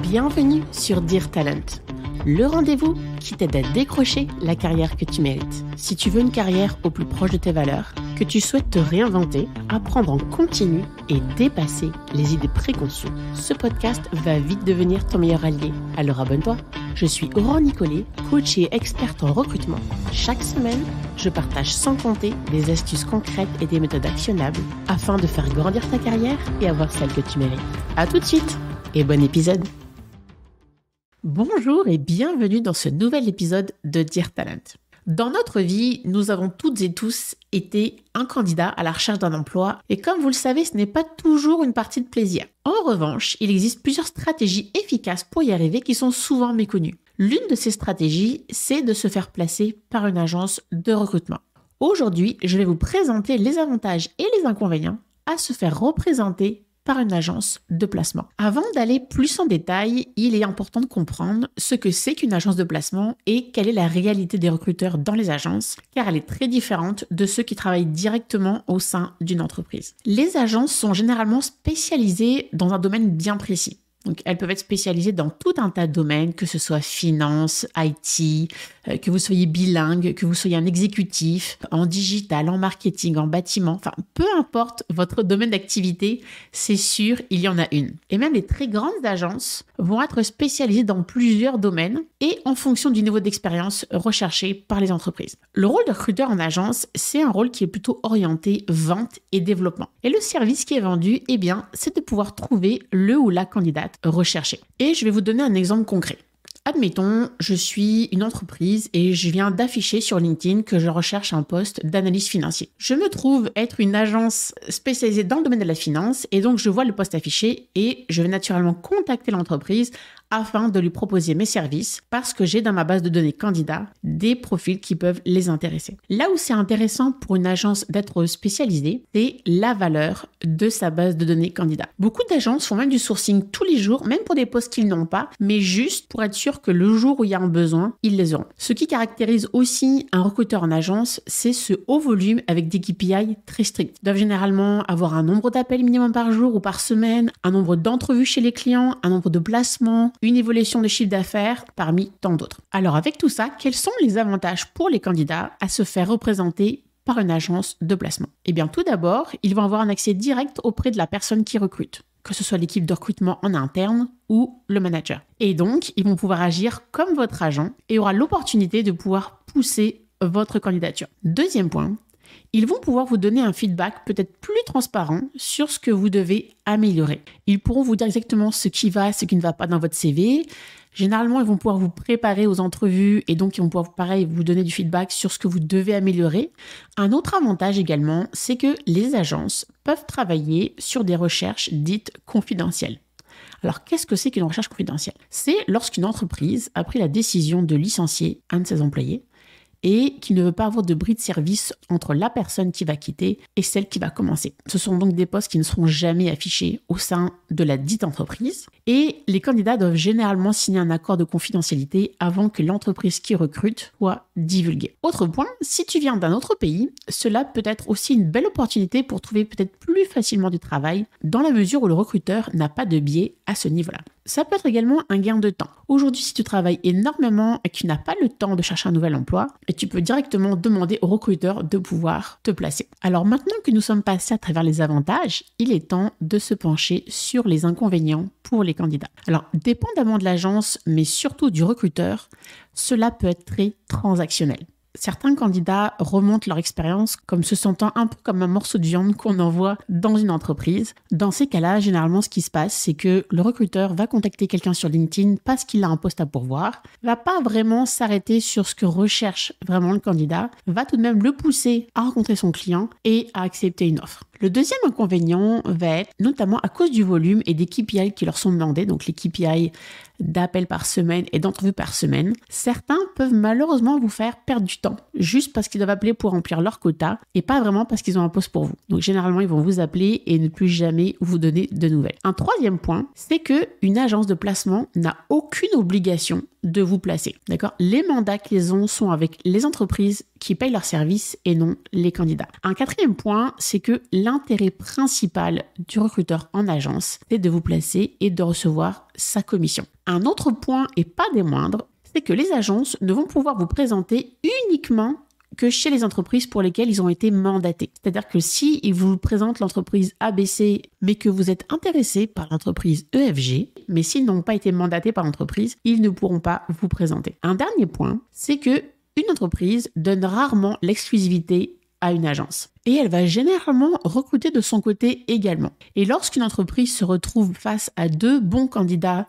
Bienvenue sur Dear Talent, le rendez-vous qui t'aide à décrocher la carrière que tu mérites. Si tu veux une carrière au plus proche de tes valeurs, que tu souhaites te réinventer, apprendre en continu et dépasser les idées préconçues, ce podcast va vite devenir ton meilleur allié. Alors abonne-toi. Je suis Aurore Nicollet, coach et experte en recrutement. Chaque semaine, je partage sans compter des astuces concrètes et des méthodes actionnables afin de faire grandir ta carrière et avoir celle que tu mérites. À tout de suite et bon épisode. Bonjour et bienvenue dans ce nouvel épisode de Dear Talent. Dans notre vie, nous avons toutes et tous été un candidat à la recherche d'un emploi et comme vous le savez, ce n'est pas toujours une partie de plaisir. En revanche, il existe plusieurs stratégies efficaces pour y arriver qui sont souvent méconnues. L'une de ces stratégies, c'est de se faire placer par une agence de recrutement. Aujourd'hui, je vais vous présenter les avantages et les inconvénients à se faire représenter par une agence de placement. Avant d'aller plus en détail, il est important de comprendre ce que c'est qu'une agence de placement et quelle est la réalité des recruteurs dans les agences, car elle est très différente de ceux qui travaillent directement au sein d'une entreprise. Les agences sont généralement spécialisées dans un domaine bien précis. Donc, elles peuvent être spécialisées dans tout un tas de domaines, que ce soit finance, IT, que vous soyez bilingue, que vous soyez un exécutif, en digital, en marketing, en bâtiment, enfin, peu importe votre domaine d'activité, c'est sûr, il y en a une. Et même les très grandes agences vont être spécialisées dans plusieurs domaines et en fonction du niveau d'expérience recherché par les entreprises. Le rôle de recruteur en agence, c'est un rôle qui est plutôt orienté vente et développement. Et le service qui est vendu, eh bien, c'est de pouvoir trouver le ou la candidate recherché. Et je vais vous donner un exemple concret. Admettons, je suis une entreprise et je viens d'afficher sur LinkedIn que je recherche un poste d'analyste financier. Je me trouve être une agence spécialisée dans le domaine de la finance et donc je vois le poste affiché et je vais naturellement contacter l'entreprise afin de lui proposer mes services parce que j'ai dans ma base de données candidats des profils qui peuvent les intéresser. Là où c'est intéressant pour une agence d'être spécialisée, c'est la valeur de sa base de données candidats. Beaucoup d'agences font même du sourcing tous les jours, même pour des postes qu'ils n'ont pas, mais juste pour être sûr que le jour où il y a un besoin, ils les auront. Ce qui caractérise aussi un recruteur en agence, c'est ce haut volume avec des KPI très stricts. Ils doivent généralement avoir un nombre d'appels minimum par jour ou par semaine, un nombre d'entrevues chez les clients, un nombre de placements, une évolution de chiffre d'affaires parmi tant d'autres. Alors avec tout ça, quels sont les avantages pour les candidats à se faire représenter par une agence de placement? Eh bien tout d'abord, ils vont avoir un accès direct auprès de la personne qui recrute, que ce soit l'équipe de recrutement en interne ou le manager. Et donc, ils vont pouvoir agir comme votre agent et aura l'opportunité de pouvoir pousser votre candidature. Deuxième point, ils vont pouvoir vous donner un feedback peut-être plus transparent sur ce que vous devez améliorer. Ils pourront vous dire exactement ce qui va, ce qui ne va pas dans votre CV. Généralement, ils vont pouvoir vous préparer aux entrevues et donc ils vont pouvoir, pareil, vous donner du feedback sur ce que vous devez améliorer. Un autre avantage également, c'est que les agences peuvent travailler sur des recherches dites confidentielles. Alors, qu'est-ce que c'est qu'une recherche confidentielle? C'est lorsqu'une entreprise a pris la décision de licencier un de ses employés et qui ne veut pas avoir de bris de service entre la personne qui va quitter et celle qui va commencer. Ce sont donc des postes qui ne seront jamais affichés au sein de la dite entreprise et les candidats doivent généralement signer un accord de confidentialité avant que l'entreprise qui recrute soit divulguée. Autre point, si tu viens d'un autre pays, cela peut être aussi une belle opportunité pour trouver peut-être plus facilement du travail dans la mesure où le recruteur n'a pas de biais à ce niveau-là. Ça peut être également un gain de temps. Aujourd'hui, si tu travailles énormément et que tu n'as pas le temps de chercher un nouvel emploi, tu peux directement demander au recruteur de pouvoir te placer. Alors maintenant que nous sommes passés à travers les avantages, il est temps de se pencher sur les inconvénients pour les candidats. Alors, dépendamment de l'agence, mais surtout du recruteur, cela peut être très transactionnel. Certains candidats remontent leur expérience comme se sentant un peu comme un morceau de viande qu'on envoie dans une entreprise. Dans ces cas-là, généralement, ce qui se passe, c'est que le recruteur va contacter quelqu'un sur LinkedIn parce qu'il a un poste à pourvoir, va pas vraiment s'arrêter sur ce que recherche vraiment le candidat, va tout de même le pousser à rencontrer son client et à accepter une offre. Le deuxième inconvénient va être notamment à cause du volume et des KPI qui leur sont demandés, donc les KPI d'appels par semaine et d'entrevues par semaine. Certains peuvent malheureusement vous faire perdre du temps, juste parce qu'ils doivent appeler pour remplir leur quota et pas vraiment parce qu'ils ont un poste pour vous. Donc généralement, ils vont vous appeler et ne plus jamais vous donner de nouvelles. Un troisième point, c'est qu'une agence de placement n'a aucune obligation de vous placer. D'accord ? Les mandats qu'ils ont sont avec les entreprises qui payent leurs services et non les candidats. Un quatrième point, c'est que l'intérêt principal du recruteur en agence, c'est de vous placer et de recevoir sa commission. Un autre point, et pas des moindres, c'est que les agences ne vont pouvoir vous présenter uniquement que chez les entreprises pour lesquelles ils ont été mandatés. C'est-à-dire que si ils vous présentent l'entreprise ABC, mais que vous êtes intéressé par l'entreprise EFG, mais s'ils n'ont pas été mandatés par l'entreprise, ils ne pourront pas vous présenter. Un dernier point, c'est que une entreprise donne rarement l'exclusivité à une agence. Et elle va généralement recruter de son côté également. Et lorsqu'une entreprise se retrouve face à deux bons candidats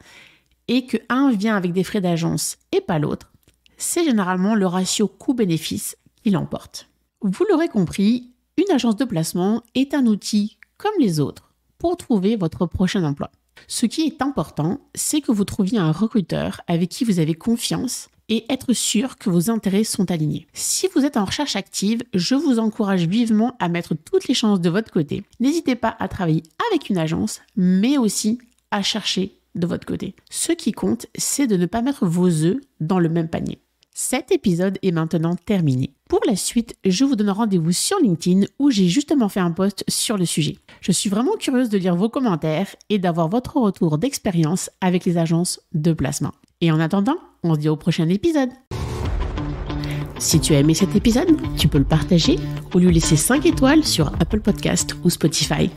et qu'un vient avec des frais d'agence et pas l'autre, c'est généralement le ratio coût-bénéfice qui l'emporte. Vous l'aurez compris, une agence de placement est un outil comme les autres pour trouver votre prochain emploi. Ce qui est important, c'est que vous trouviez un recruteur avec qui vous avez confiance et être sûr que vos intérêts sont alignés. Si vous êtes en recherche active, je vous encourage vivement à mettre toutes les chances de votre côté. N'hésitez pas à travailler avec une agence, mais aussi à chercher de votre côté. Ce qui compte, c'est de ne pas mettre vos œufs dans le même panier. Cet épisode est maintenant terminé. Pour la suite, je vous donne rendez-vous sur LinkedIn où j'ai justement fait un post sur le sujet. Je suis vraiment curieuse de lire vos commentaires et d'avoir votre retour d'expérience avec les agences de placement. Et en attendant, on se dit au prochain épisode. Si tu as aimé cet épisode, tu peux le partager ou lui laisser 5 étoiles sur Apple Podcast ou Spotify.